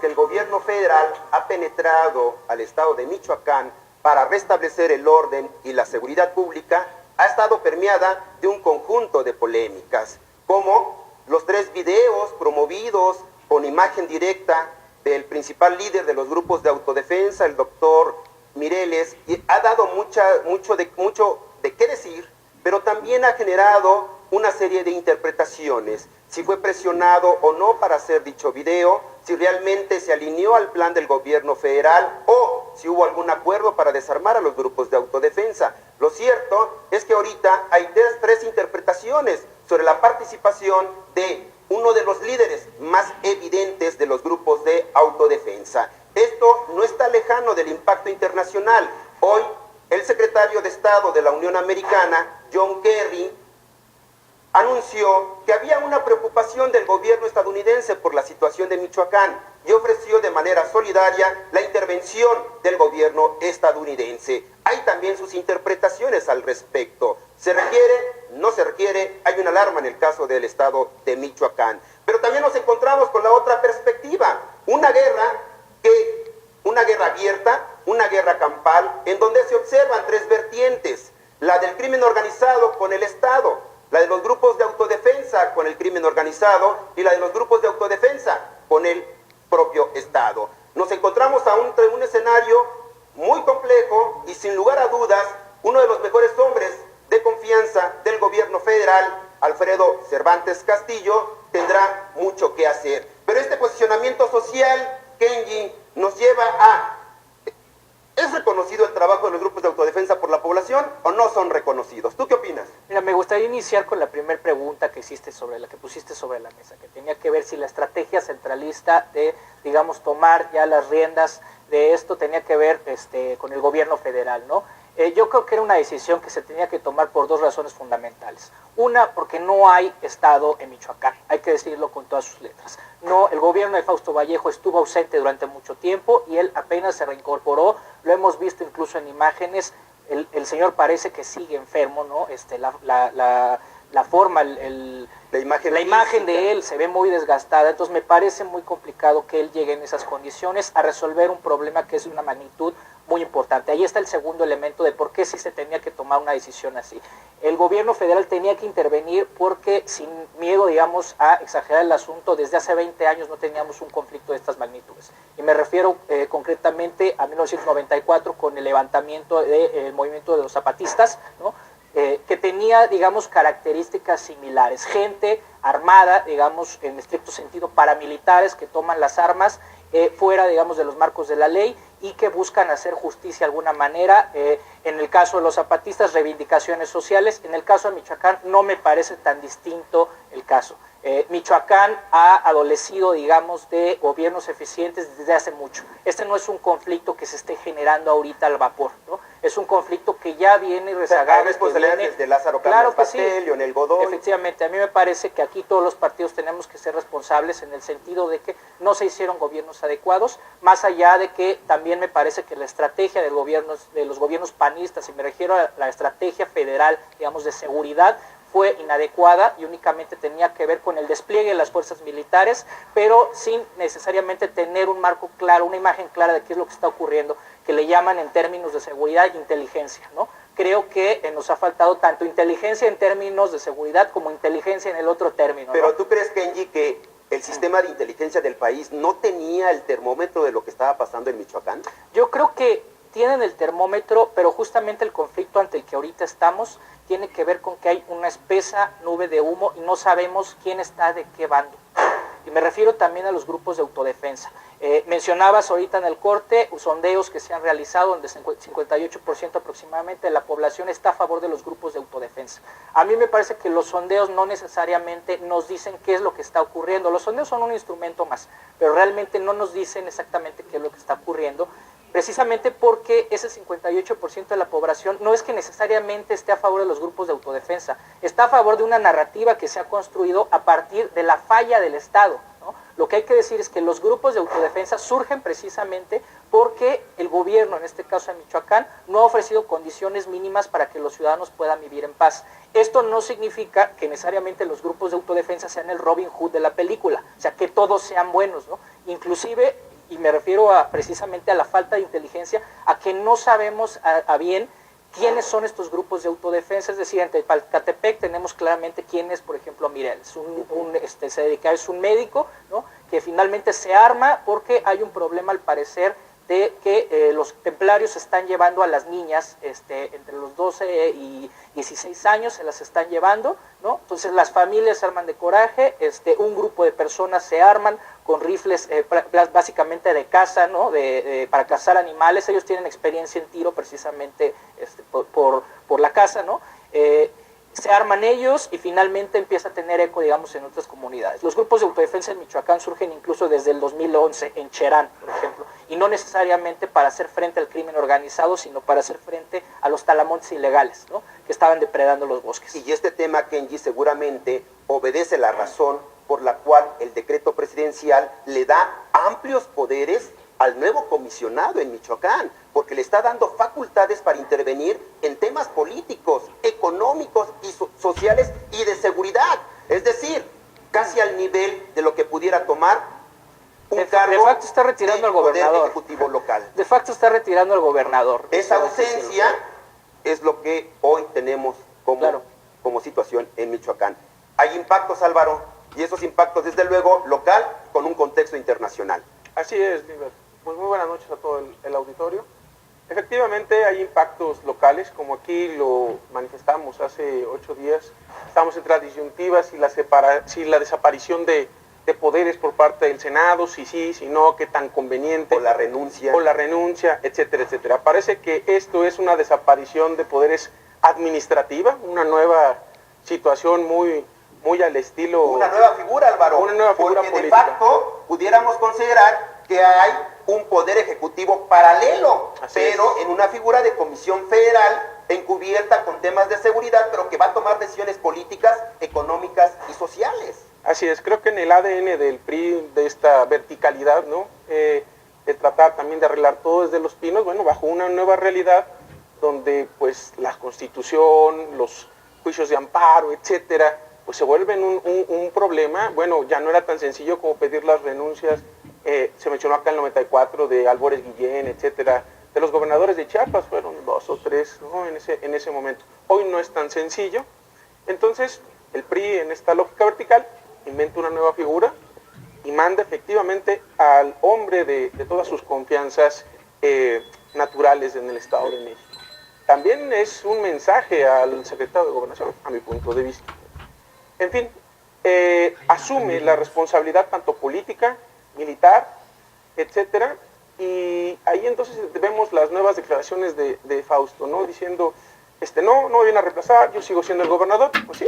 que el gobierno federal ha penetrado al estado de Michoacán para restablecer el orden y la seguridad pública ha estado permeada de un conjunto de polémicas, como los 3 videos promovidos con imagen directa del principal líder de los grupos de autodefensa, el doctor Mireles, y ha dado mucho de qué decir, pero también ha generado una serie de interpretaciones, si fue presionado o no para hacer dicho video, si realmente se alineó al plan del gobierno federal o si hubo algún acuerdo para desarmar a los grupos de autodefensa. Lo cierto es que ahorita hay tres interpretaciones sobre la participación de uno de los líderes más evidentes de los grupos de autodefensa. Esto no está lejano del impacto internacional. Hoy, el secretario de Estado de la Unión Americana, John Kerry, anunció que había una preocupación del gobierno estadounidense por la situación de Michoacán y ofreció de manera solidaria la intervención del gobierno estadounidense. Hay también sus interpretaciones al respecto. ¿Se requiere? ¿No se requiere? Hay una alarma en el caso del estado de Michoacán. Pero también nos encontramos con la otra perspectiva, una guerra abierta, una guerra campal, en donde se observan 3 vertientes: la del crimen organizado con el Estado, la de los grupos de autodefensa con el crimen organizado y la de los grupos de autodefensa con el propio Estado. Nos encontramos ante un escenario muy complejo y sin lugar a dudas, uno de los mejores hombres de confianza del gobierno federal, Alfredo Cervantes Castillo, tendrá mucho que hacer. Pero este posicionamiento social, Kenji, nos lleva a... ¿Es reconocido el trabajo de los grupos de autodefensa por la población o no son reconocidos? ¿Tú qué opinas? Mira, me gustaría iniciar con la primera pregunta que pusiste sobre la mesa, que tenía que ver si la estrategia centralista de, digamos, tomar ya las riendas de esto tenía que ver con el gobierno federal, ¿no? Yo creo que era una decisión que se tenía que tomar por 2 razones fundamentales. Una, porque no hay Estado en Michoacán, hay que decirlo con todas sus letras. No, el gobierno de Fausto Vallejo estuvo ausente durante mucho tiempo y él apenas se reincorporó, lo hemos visto incluso en imágenes, el señor parece que sigue enfermo, ¿no? La forma, la imagen de él se ve muy desgastada, entonces me parece muy complicado que él llegue en esas condiciones a resolver un problema que es de una magnitud muy importante. Ahí está el segundo elemento de por qué sí se tenía que tomar una decisión así. El gobierno federal tenía que intervenir porque, sin miedo, digamos, a exagerar el asunto, desde hace 20 años no teníamos un conflicto de estas magnitudes. Y me refiero concretamente a 1994 con el levantamiento del movimiento de los zapatistas, ¿no? Que tenía, digamos, características similares. Gente armada, digamos, en estricto sentido, paramilitares que toman las armas fuera, digamos, de los marcos de la ley y que buscan hacer justicia de alguna manera. En el caso de los zapatistas, reivindicaciones sociales. En el caso de Michoacán no me parece tan distinto el caso. Michoacán ha adolecido, digamos, de gobiernos eficientes desde hace mucho. Este no es un conflicto que se esté generando ahorita al vapor, ¿no? Es un conflicto que ya viene rezagado. Hay responsabilidades de Lázaro Cárdenas Pastel, Leonel Godoy. Efectivamente, a mí me parece que aquí todos los partidos tenemos que ser responsables en el sentido de que no se hicieron gobiernos adecuados, más allá de que también me parece que la estrategia de los gobiernos panistas, y me refiero a la estrategia federal, digamos, de seguridad, fue inadecuada y únicamente tenía que ver con el despliegue de las fuerzas militares, pero sin necesariamente tener un marco claro, una imagen clara de qué es lo que está ocurriendo, que le llaman en términos de seguridad e inteligencia, ¿no? Creo que nos ha faltado tanto inteligencia en términos de seguridad como inteligencia en el otro término, ¿no? Pero ¿tú crees, Kenji, que el sistema de inteligencia del país no tenía el termómetro de lo que estaba pasando en Michoacán? Yo creo que tienen el termómetro, pero justamente el conflicto ante el que ahorita estamos tiene que ver con que hay una espesa nube de humo y no sabemos quién está de qué bando. Y me refiero también a los grupos de autodefensa. Mencionabas ahorita en el corte sondeos que se han realizado donde 58% aproximadamente de la población está a favor de los grupos de autodefensa. A mí me parece que los sondeos no necesariamente nos dicen qué es lo que está ocurriendo. Los sondeos son un instrumento más, pero realmente no nos dicen exactamente qué es lo que está ocurriendo, precisamente porque ese 58% de la población no es que necesariamente esté a favor de los grupos de autodefensa, está a favor de una narrativa que se ha construido a partir de la falla del Estado, ¿no? Lo que hay que decir es que los grupos de autodefensa surgen precisamente porque el gobierno, en este caso en Michoacán, no ha ofrecido condiciones mínimas para que los ciudadanos puedan vivir en paz. Esto no significa que necesariamente los grupos de autodefensa sean el Robin Hood de la película, o sea, que todos sean buenos, ¿no? Inclusive, y me refiero precisamente a la falta de inteligencia, a que no sabemos a bien quiénes son estos grupos de autodefensa. Es decir, en Tepalcatepec tenemos claramente quién es, por ejemplo, Mirel, se dedica, es un médico, ¿no?, que finalmente se arma porque hay un problema al parecer de que los templarios están llevando a las niñas entre los 12 y 16 años, se las están llevando, ¿no? Entonces las familias se arman de coraje, un grupo de personas se arman con rifles básicamente de caza, ¿no?, para cazar animales. Ellos tienen experiencia en tiro precisamente por la caza, ¿no? Se arman ellos y finalmente empieza a tener eco, digamos, en otras comunidades. Los grupos de autodefensa en Michoacán surgen incluso desde el 2011 en Cherán, por ejemplo, y no necesariamente para hacer frente al crimen organizado, sino para hacer frente a los talamontes ilegales, ¿no?, que estaban depredando los bosques. Y este tema, Kenji, seguramente obedece la razón por la cual el decreto presidencial le da amplios poderes al nuevo comisionado en Michoacán, porque le está dando facultades para intervenir en temas políticos, económicos y sociales y de seguridad. Es decir, casi al nivel de lo que pudiera tomar un cargo de facto está retirando al gobernador. Poder ejecutivo local. De facto está retirando al gobernador. Esa ausencia es lo que hoy tenemos como situación en Michoacán. Hay impactos, Álvaro, y esos impactos, desde luego, local con un contexto internacional. Así es, Liber. Pues muy buenas noches a todo el auditorio. Efectivamente hay impactos locales, como aquí lo manifestamos hace 8 días. Estamos entre las disyuntivas y la desaparición de poderes por parte del Senado, si sí, si no, qué tan conveniente. O la renuncia. O la renuncia, etcétera, etcétera. Parece que esto es una desaparición de poderes administrativa, una nueva situación muy al estilo... Una nueva figura, Álvaro. Una nueva figura porque política. De facto pudiéramos considerar que hay un poder ejecutivo paralelo, pero en una figura de comisión federal encubierta con temas de seguridad, pero que va a tomar decisiones políticas, económicas y sociales. Así es, creo que en el ADN del PRI, de esta verticalidad, ¿no?, de tratar también de arreglar todo desde Los Pinos, bueno, bajo una nueva realidad donde pues la Constitución, los juicios de amparo, etcétera, pues se vuelven un problema. Bueno, ya no era tan sencillo como pedir las renuncias, se mencionó acá en el 94 de Albores Guillén, etcétera, de los gobernadores de Chiapas, fueron 2 o 3, ¿no?, en ese momento. Hoy no es tan sencillo. Entonces el PRI, en esta lógica vertical, inventa una nueva figura y manda efectivamente al hombre de todas sus confianzas naturales en el Estado de México. También es un mensaje al secretario de Gobernación, a mi punto de vista. En fin, asume la responsabilidad tanto política, militar, etcétera, y ahí entonces vemos las nuevas declaraciones de Fausto, ¿no?, diciendo, no me viene a reemplazar, yo sigo siendo el gobernador. Pues sí,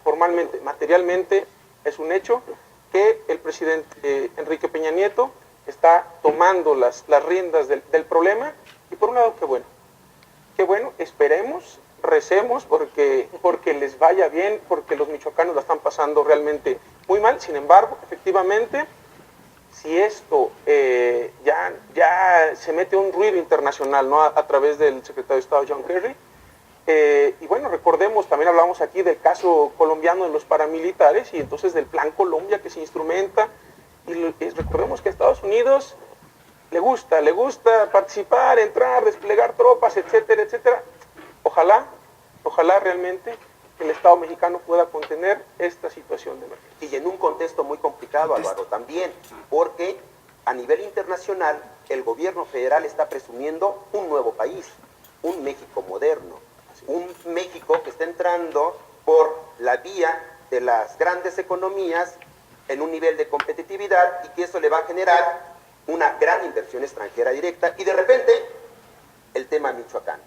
formalmente, materialmente, es un hecho que el presidente Enrique Peña Nieto está tomando las riendas del problema, y por un lado, qué bueno, esperemos, recemos porque les vaya bien, porque los michoacanos la están pasando realmente muy mal. Sin embargo, efectivamente, si esto ya se mete un ruido internacional, ¿no?, a través del secretario de Estado John Kerry, y bueno, recordemos, también hablamos aquí del caso colombiano de los paramilitares y entonces del Plan Colombia que se instrumenta, y recordemos que a Estados Unidos le gusta participar, entrar, desplegar tropas, etcétera, etcétera. Ojalá realmente el Estado mexicano pueda contener esta situación de emergencia. Y en un contexto muy complicado, Álvaro, también, porque a nivel internacional el gobierno federal está presumiendo un nuevo país, un México moderno, un México que está entrando por la vía de las grandes economías en un nivel de competitividad, y que eso le va a generar una gran inversión extranjera directa. Y de repente el tema Michoacán,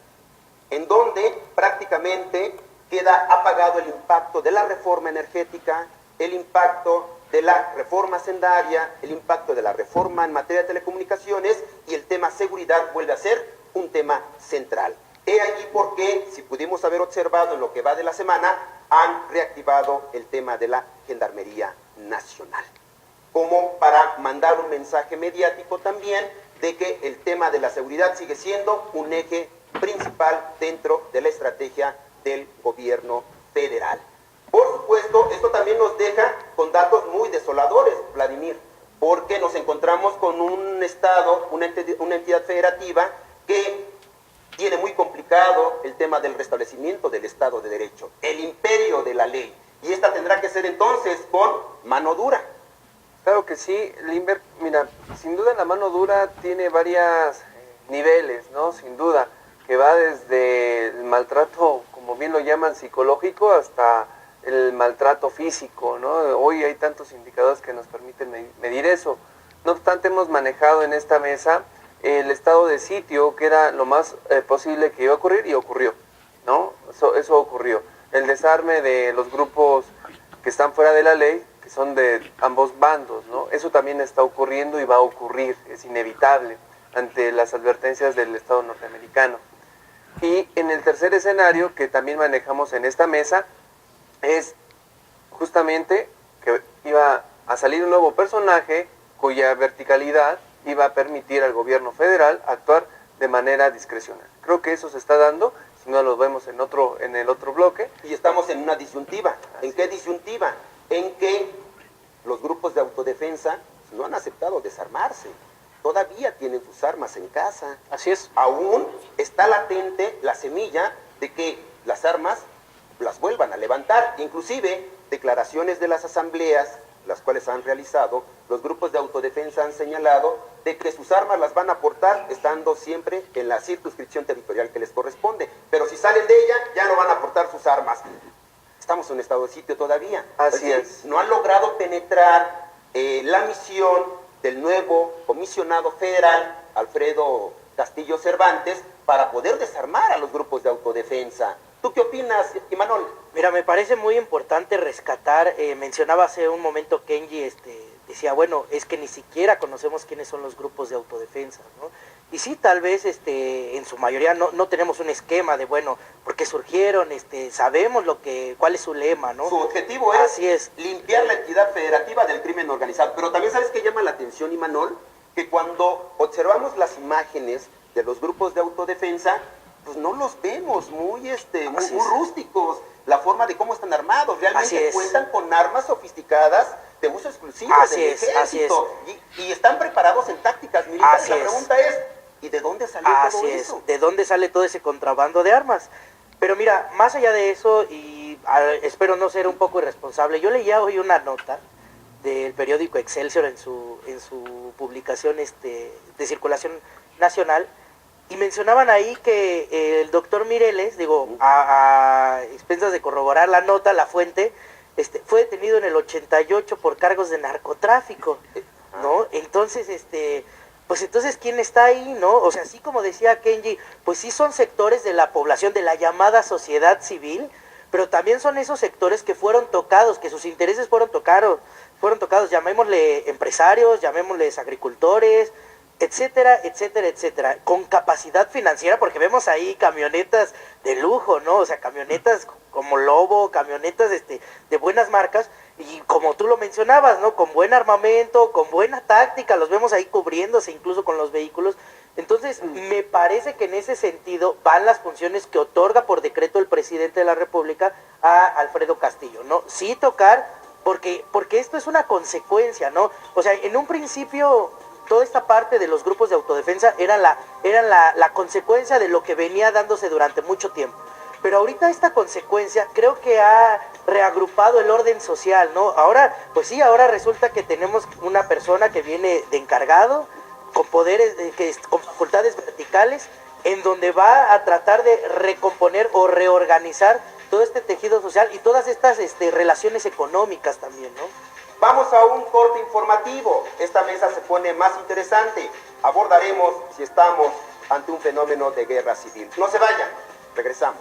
en donde prácticamente queda apagado el impacto de la reforma energética, el impacto de la reforma hacendaria, el impacto de la reforma en materia de telecomunicaciones, y el tema seguridad vuelve a ser un tema central. He allí por qué, si pudimos haber observado en lo que va de la semana, han reactivado el tema de la Gendarmería Nacional. como para mandar un mensaje mediático también de que el tema de la seguridad sigue siendo un eje principal dentro de la estrategia del gobierno federal. Por supuesto, esto también nos deja con datos muy desoladores, Vladimir, porque nos encontramos con un Estado, una entidad federativa que tiene muy complicado el tema del restablecimiento del Estado de Derecho, el imperio de la ley, y esta tendrá que ser entonces con mano dura. Claro que sí, Limber, mira, sin duda la mano dura tiene varios niveles, ¿no? Sin duda, que va desde el maltrato, como bien lo llaman, psicológico, hasta el maltrato físico, ¿no? Hoy hay tantos indicadores que nos permiten medir eso. No obstante, hemos manejado en esta mesa el estado de sitio, que era lo más posible que iba a ocurrir, y ocurrió, ¿no? Eso ocurrió. El desarme de los grupos que están fuera de la ley, que son de ambos bandos, ¿no? Eso también está ocurriendo y va a ocurrir, es inevitable, ante las advertencias del Estado norteamericano. Y en el tercer escenario, que también manejamos en esta mesa, es justamente que iba a salir un nuevo personaje cuya verticalidad iba a permitir al gobierno federal actuar de manera discrecional. Creo que eso se está dando, si no lo vemos en el otro bloque. Y estamos en una disyuntiva. ¿En qué disyuntiva? En que los grupos de autodefensa no han aceptado desarmarse. Todavía tienen sus armas en casa. Así es. Aún está latente la semilla de que las armas las vuelvan a levantar. Inclusive, declaraciones de las asambleas, las cuales han realizado, los grupos de autodefensa han señalado de que sus armas las van a aportar estando siempre en la circunscripción territorial que les corresponde. Pero si salen de ella, ya no van a aportar sus armas. Estamos en un estado de sitio todavía. Así es. No han logrado penetrar la misión del nuevo comisionado federal, Alfredo Castillo Cervantes, para poder desarmar a los grupos de autodefensa. ¿Tú qué opinas, Imanol? Mira, me parece muy importante rescatar, mencionaba hace un momento Kenji, decía, bueno, es que ni siquiera conocemos quiénes son los grupos de autodefensa, ¿no? Y sí, tal vez en su mayoría no tenemos un esquema de, bueno, por qué surgieron, sabemos cuál es su lema, ¿no? Su objetivo es, así es limpiar la entidad federativa del crimen organizado. Pero también, ¿sabes qué llama la atención, Imanol? Que cuando observamos las imágenes de los grupos de autodefensa, pues no los vemos muy rústicos, la forma de cómo están armados, realmente cuentan con armas sofisticadas de uso exclusivo del ejército, y están preparados en tácticas militares. La pregunta es, ¿y de dónde salió todo eso? ¿De dónde sale todo ese contrabando de armas? Pero mira, más allá de eso, y espero no ser un poco irresponsable, yo leía hoy una nota del periódico Excelsior en su publicación de circulación nacional, y mencionaban ahí que el doctor Mireles, a expensas de corroborar la nota, la fuente, fue detenido en el 88 por cargos de narcotráfico, ¿no? Entonces, pues entonces, ¿quién está ahí, no? O sea, así como decía Kenji, pues sí son sectores de la población, de la llamada sociedad civil, pero también son esos sectores que fueron tocados, que sus intereses fueron tocados, llamémosle empresarios, llamémosles agricultores, etcétera, etcétera, etcétera, con capacidad financiera, porque vemos ahí camionetas de lujo, ¿no? O sea, camionetas como Lobo, camionetas de buenas marcas, y como tú lo mencionabas, ¿no? Con buen armamento, con buena táctica, los vemos ahí cubriéndose incluso con los vehículos. Entonces, me parece que en ese sentido van las funciones que otorga por decreto el presidente de la República a Alfredo Castillo, ¿no? Sí tocar, porque esto es una consecuencia, ¿no? O sea, en un principio toda esta parte de los grupos de autodefensa eran la consecuencia de lo que venía dándose durante mucho tiempo. Pero ahorita esta consecuencia creo que ha reagrupado el orden social, ¿no? Ahora, pues sí, ahora resulta que tenemos una persona que viene de encargado, con poderes, con facultades verticales, en donde va a tratar de recomponer o reorganizar todo este tejido social y todas estas relaciones económicas también, ¿no? Vamos a un corte informativo. Esta mesa se pone más interesante. Abordaremos si estamos ante un fenómeno de guerra civil. No se vayan, regresamos.